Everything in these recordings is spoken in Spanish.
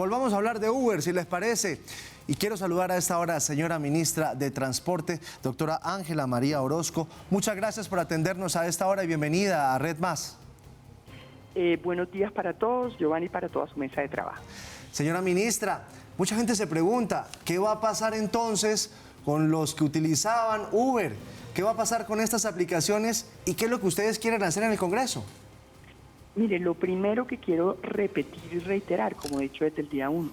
Volvamos a hablar de Uber, si les parece. Y quiero saludar a esta hora a la señora ministra de Transporte, doctora Ángela María Orozco. Muchas gracias por atendernos a esta hora y bienvenida a Red Más. Buenos días para todos, Giovanni, para toda su mesa de trabajo. Señora ministra, mucha gente se pregunta, ¿qué va a pasar entonces con los que utilizaban Uber? ¿Qué va a pasar con estas aplicaciones y qué es lo que ustedes quieren hacer en el Congreso? Mire, lo primero que quiero repetir y reiterar, como he dicho desde el día 1,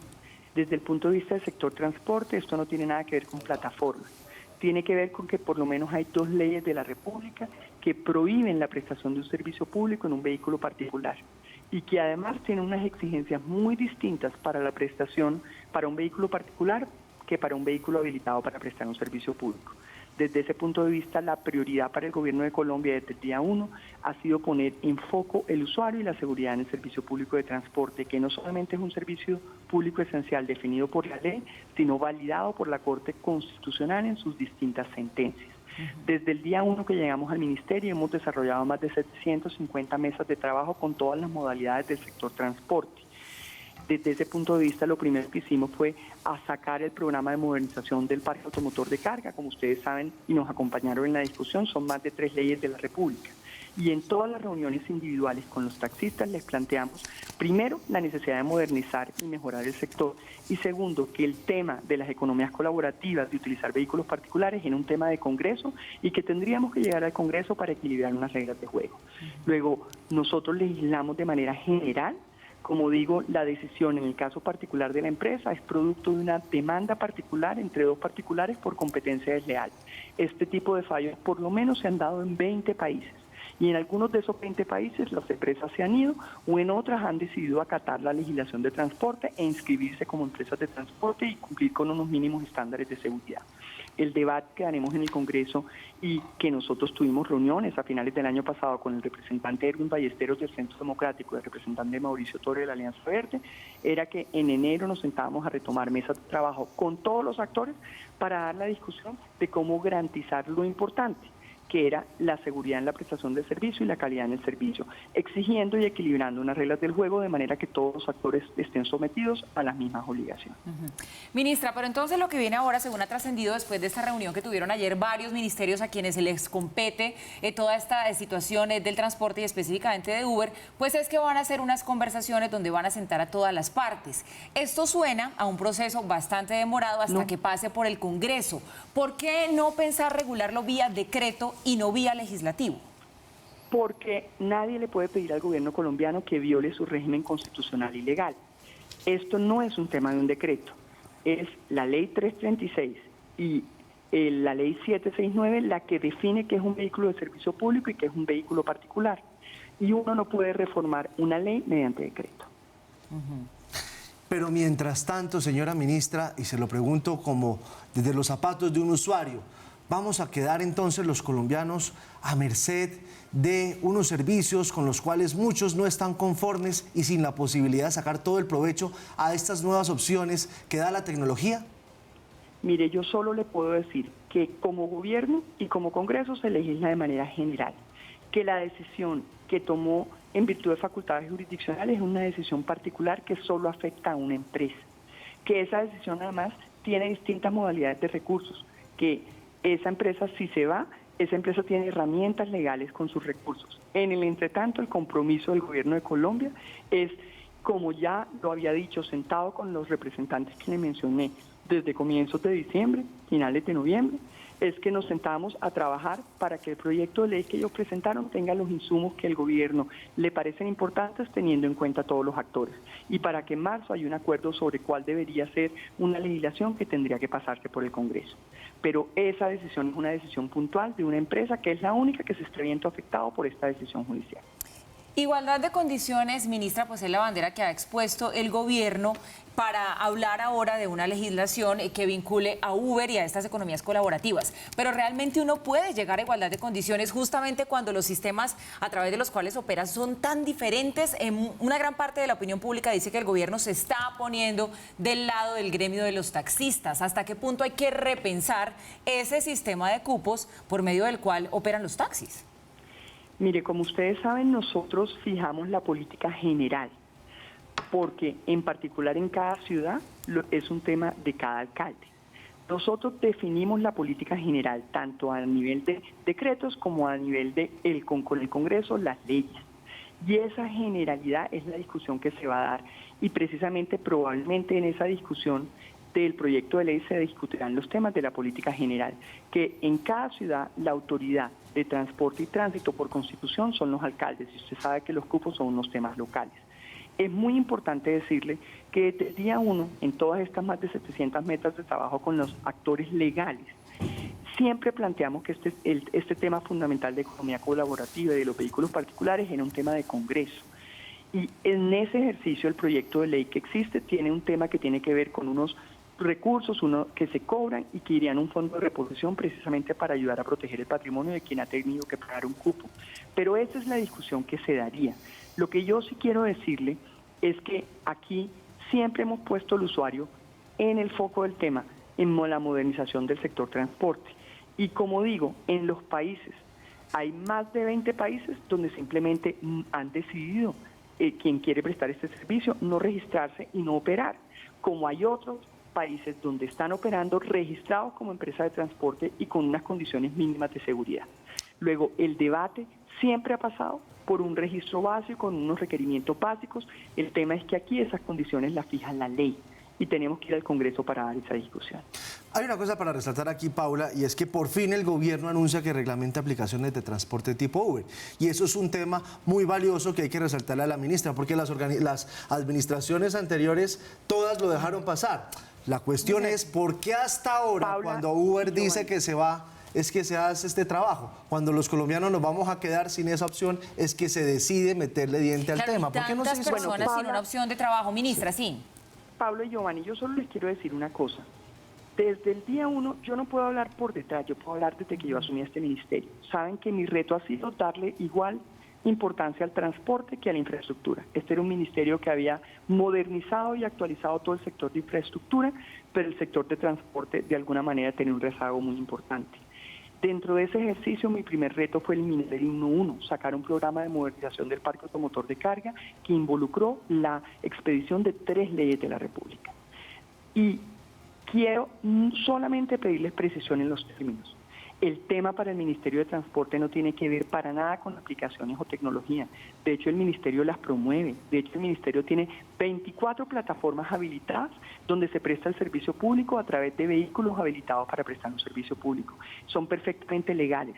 desde el punto de vista del sector transporte, esto no tiene nada que ver con plataformas. Tiene que ver con que por lo menos hay 2 leyes de la República que prohíben la prestación de un servicio público en un vehículo particular y que además tienen unas exigencias muy distintas para la prestación para un vehículo particular que para un vehículo habilitado para prestar un servicio público. Desde ese punto de vista, la prioridad para el Gobierno de Colombia desde el día 1 ha sido poner en foco el usuario y la seguridad en el servicio público de transporte, que no solamente es un servicio público esencial definido por la ley, sino validado por la Corte Constitucional en sus distintas sentencias. Desde el día 1 que llegamos al Ministerio hemos desarrollado más de 750 mesas de trabajo con todas las modalidades del sector transporte. Desde ese punto de vista, lo primero que hicimos fue a sacar el programa de modernización del parque automotor de carga. Como ustedes saben y nos acompañaron en la discusión, son más de 3 leyes de la República. Y en todas las reuniones individuales con los taxistas les planteamos, primero, la necesidad de modernizar y mejorar el sector. Y segundo, que el tema de las economías colaborativas, de utilizar vehículos particulares, era un tema de Congreso y que tendríamos que llegar al Congreso para equilibrar unas reglas de juego. Luego, nosotros legislamos de manera general. Como digo, la decisión en el caso particular de la empresa es producto de una demanda particular entre 2 particulares por competencia desleal. Este tipo de fallos por lo menos se han dado en 20 países. Y en algunos de esos 20 países las empresas se han ido o en otras han decidido acatar la legislación de transporte e inscribirse como empresas de transporte y cumplir con unos mínimos estándares de seguridad. El debate que haremos en el Congreso y que nosotros tuvimos reuniones a finales del año pasado con el representante Erwin Ballesteros del Centro Democrático y el representante Mauricio Torre de la Alianza Verde, era que en enero nos sentábamos a retomar mesas de trabajo con todos los actores para dar la discusión de cómo garantizar lo importante, que era la seguridad en la prestación del servicio y la calidad en el servicio, exigiendo y equilibrando unas reglas del juego de manera que todos los actores estén sometidos a las mismas obligaciones. Ministra, pero entonces lo que viene ahora, según ha trascendido después de esta reunión que tuvieron ayer varios ministerios a quienes se les compete toda esta situación del transporte y específicamente de Uber, pues es que van a hacer unas conversaciones donde van a sentar a todas las partes. Esto suena a un proceso bastante demorado hasta que pase por el Congreso. ¿Por qué no pensar regularlo vía decreto y no vía legislativo? Porque nadie le puede pedir al gobierno colombiano que viole su régimen constitucional y legal. Esto no es un tema de un decreto, es la ley 336 y la ley 769 la que define qué es un vehículo de servicio público y qué es un vehículo particular. Y uno no puede reformar una ley mediante decreto. Pero mientras tanto, señora ministra, y se lo pregunto como desde los zapatos de un usuario, ¿vamos a quedar entonces los colombianos a merced de unos servicios con los cuales muchos no están conformes y sin la posibilidad de sacar todo el provecho a estas nuevas opciones que da la tecnología? Mire, yo solo le puedo decir que como gobierno y como Congreso se legisla de manera general, que la decisión que tomó en virtud de facultades jurisdiccionales es una decisión particular que solo afecta a una empresa, que esa decisión además tiene distintas modalidades de recursos, que esa empresa si se va, esa empresa tiene herramientas legales con sus recursos. En el entretanto, el compromiso del gobierno de Colombia es, como ya lo había dicho, sentado con los representantes que le mencioné desde comienzos de diciembre, finales de noviembre, es que nos sentamos a trabajar para que el proyecto de ley que ellos presentaron tenga los insumos que el gobierno le parecen importantes teniendo en cuenta a todos los actores y para que en marzo haya un acuerdo sobre cuál debería ser una legislación que tendría que pasarse por el Congreso. Pero esa decisión es una decisión puntual de una empresa que es la única que se está viendo afectado por esta decisión judicial. Igualdad de condiciones, ministra, pues es la bandera que ha expuesto el gobierno para hablar ahora de una legislación que vincule a Uber y a estas economías colaborativas. Pero realmente uno puede llegar a igualdad de condiciones justamente cuando los sistemas a través de los cuales opera son tan diferentes. Una gran parte de la opinión pública dice que el gobierno se está poniendo del lado del gremio de los taxistas. ¿Hasta qué punto hay que repensar ese sistema de cupos por medio del cual operan los taxis? Mire, como ustedes saben, nosotros fijamos la política general. porque en particular en cada ciudad es un tema de cada alcalde. Nosotros definimos la política general tanto a nivel de decretos como a nivel de con el Congreso, las leyes. Y esa generalidad es la discusión que se va a dar. Y precisamente probablemente en esa discusión del proyecto de ley se discutirán los temas de la política general, que en cada ciudad la autoridad de transporte y tránsito por constitución son los alcaldes, y usted sabe que los cupos son unos temas locales. Es muy importante decirle que desde el día 1, en todas estas más de 700 metas de trabajo con los actores legales, siempre planteamos que este tema fundamental de economía colaborativa y de los vehículos particulares era un tema de Congreso. Y en ese ejercicio el proyecto de ley que existe tiene un tema que tiene que ver con unos recursos que se cobran y que irían a un fondo de reposición precisamente para ayudar a proteger el patrimonio de quien ha tenido que pagar un cupo. Pero esa es la discusión que se daría. Lo que yo sí quiero decirle es que aquí siempre hemos puesto al usuario en el foco del tema, en la modernización del sector transporte. Y como digo, en los países, hay más de 20 países donde simplemente han decidido quien quiere prestar este servicio no registrarse y no operar, como hay otros países donde están operando registrados como empresa de transporte y con unas condiciones mínimas de seguridad. Luego, el debate siempre ha pasado por un registro básico, con unos requerimientos básicos. El tema es que aquí esas condiciones las fija la ley y tenemos que ir al Congreso para dar esa discusión. Hay una cosa para resaltar aquí, Paula, y es que por fin el gobierno anuncia que reglamenta aplicaciones de transporte tipo Uber. Y eso es un tema muy valioso que hay que resaltarle a la ministra, porque las administraciones anteriores todas lo dejaron pasar. La cuestión es por qué hasta ahora, Paula, cuando Uber dice que se va, es que se hace este trabajo. Cuando los colombianos nos vamos a quedar sin esa opción, es que se decide meterle diente al tema. ¿Por qué no se hizo? Personas sin una opción de trabajo, ministra, sí. Pablo y Giovanni, yo solo les quiero decir una cosa. Desde el día 1, yo no puedo hablar por detrás, yo puedo hablar desde que yo asumí este ministerio. Saben que mi reto ha sido darle igual importancia al transporte que a la infraestructura. Este era un ministerio que había modernizado y actualizado todo el sector de infraestructura, pero el sector de transporte de alguna manera tenía un rezago muy importante. Dentro de ese ejercicio, mi primer reto fue el Ministerio 1.1, sacar un programa de modernización del parque automotor de carga que involucró la expedición de 3 leyes de la República. Y quiero solamente pedirles precisión en los términos. El tema para el Ministerio de Transporte no tiene que ver para nada con aplicaciones o tecnología. De hecho, el Ministerio las promueve. De hecho, el Ministerio tiene 24 plataformas habilitadas donde se presta el servicio público a través de vehículos habilitados para prestar un servicio público. Son perfectamente legales.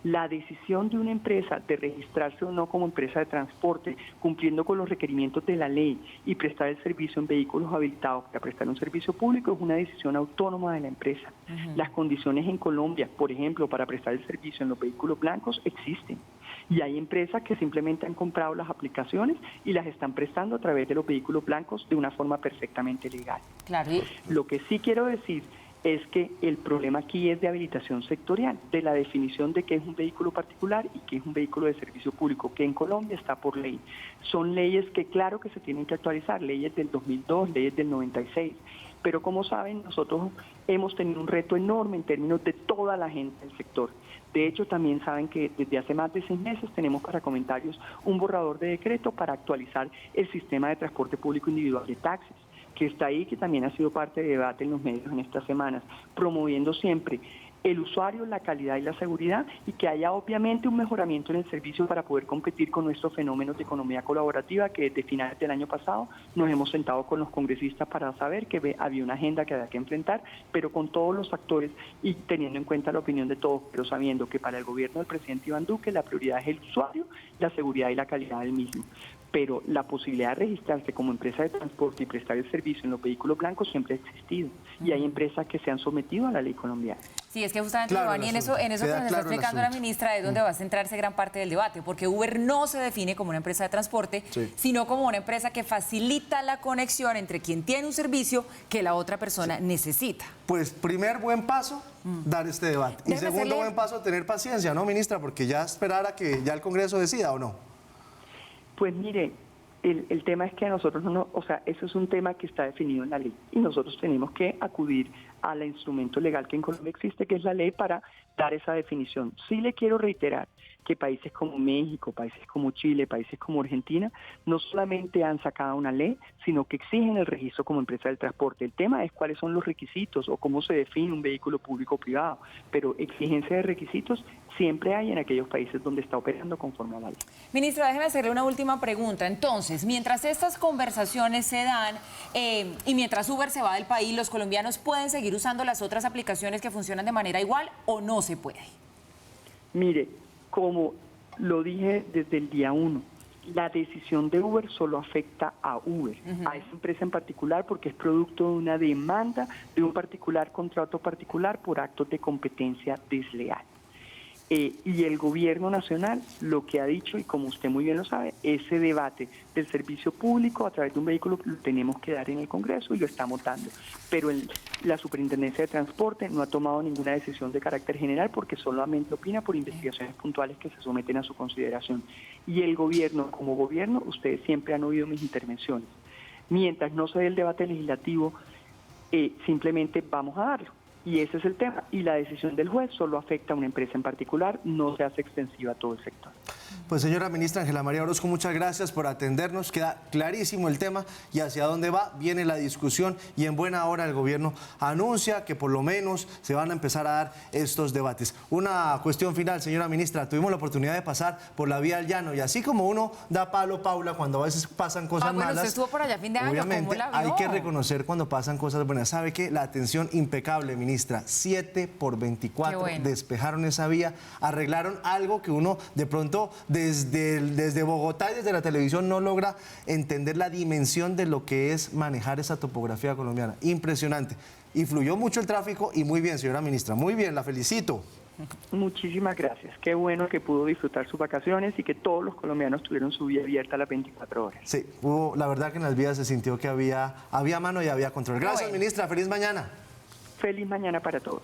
La decisión de una empresa de registrarse o no como empresa de transporte, cumpliendo con los requerimientos de la ley y prestar el servicio en vehículos habilitados para prestar un servicio público, es una decisión autónoma de la empresa. Las condiciones en Colombia, por ejemplo, para prestar el servicio en los vehículos blancos existen. Y hay empresas que simplemente han comprado las aplicaciones y las están prestando a través de los vehículos blancos de una forma perfectamente legal. Claro. Lo que sí quiero decir es que el problema aquí es de habilitación sectorial, de la definición de qué es un vehículo particular y qué es un vehículo de servicio público, que en Colombia está por ley. Son leyes que claro que se tienen que actualizar, leyes del 2002, leyes del 96, pero como saben, nosotros hemos tenido un reto enorme en términos de toda la gente del sector. De hecho, también saben que desde hace más de 6 meses tenemos para comentarios un borrador de decreto para actualizar el sistema de transporte público individual de taxis, que está ahí, que también ha sido parte de debate en los medios en estas semanas, promoviendo siempre el usuario, la calidad y la seguridad, y que haya obviamente un mejoramiento en el servicio para poder competir con nuestros fenómenos de economía colaborativa, que desde finales del año pasado nos hemos sentado con los congresistas para saber que había una agenda que había que enfrentar, pero con todos los actores y teniendo en cuenta la opinión de todos, pero sabiendo que para el gobierno del presidente Iván Duque la prioridad es el usuario, la seguridad y la calidad del mismo. Pero la posibilidad de registrarse como empresa de transporte y prestar el servicio en los vehículos blancos siempre ha existido. Y hay empresas que se han sometido a la ley colombiana. Sí, es que justamente, Giovanni, en eso que nos está explicando la ministra es donde va a centrarse gran parte del debate, porque Uber no se define como una empresa de transporte, sino como una empresa que facilita la conexión entre quien tiene un servicio que la otra persona necesita. Pues primer buen paso, dar este debate. Y segundo buen paso, tener paciencia, ¿no, ministra? Porque ya esperar a que ya el Congreso decida, ¿o no? Pues mire, el tema es que a nosotros no, o sea, eso es un tema que está definido en la ley y nosotros tenemos que acudir al instrumento legal que en Colombia existe, que es la ley para dar esa definición. Sí le quiero reiterar que países como México, países como Chile, países como Argentina, no solamente han sacado una ley, sino que exigen el registro como empresa del transporte. El tema es cuáles son los requisitos o cómo se define un vehículo público o privado, pero exigencia de requisitos siempre hay en aquellos países donde está operando conforme a la ley. Ministra, déjeme hacerle una última pregunta. Entonces, mientras estas conversaciones se dan y mientras Uber se va del país, ¿los colombianos pueden seguir usando las otras aplicaciones que funcionan de manera igual o no se puede? Mire, como lo dije desde el día 1, la decisión de Uber solo afecta a Uber, a esa empresa en particular, porque es producto de una demanda de un particular contra otro particular por actos de competencia desleal. Y el gobierno nacional lo que ha dicho, y como usted muy bien lo sabe, ese debate del servicio público a través de un vehículo lo tenemos que dar en el Congreso y lo estamos dando. Pero la Superintendencia de Transporte no ha tomado ninguna decisión de carácter general porque solamente opina por investigaciones puntuales que se someten a su consideración. Y el gobierno, como gobierno, ustedes siempre han oído mis intervenciones. Mientras no se dé el debate legislativo, simplemente vamos a darlo. Y ese es el tema. Y la decisión del juez solo afecta a una empresa en particular, no se hace extensiva a todo el sector. Pues señora ministra Ángela María Orozco, muchas gracias por atendernos. Queda clarísimo el tema y hacia dónde va, viene la discusión y en buena hora el gobierno anuncia que por lo menos se van a empezar a dar estos debates. Una cuestión final, señora ministra, tuvimos la oportunidad de pasar por la vía al llano y así como uno da palo, Paula, cuando a veces pasan cosas bueno, malas, usted estuvo por allá a fin de año, obviamente ¿cómo la vio? hay que reconocer cuando pasan cosas buenas. ¿Sabe qué? La atención impecable, ministra. 7 por 24, bueno. Despejaron esa vía, arreglaron algo que uno de pronto desde Bogotá y desde la televisión no logra entender la dimensión de lo que es manejar esa topografía colombiana. Impresionante. Y fluyó mucho el tráfico y muy bien, señora ministra, muy bien, la felicito. Muchísimas gracias. Qué bueno que pudo disfrutar sus vacaciones y que todos los colombianos tuvieron su vía abierta a las 24 horas. Sí, la verdad que en las vías se sintió que había mano y había control. Gracias, Bueno. ministra, feliz mañana. Feliz mañana para todos.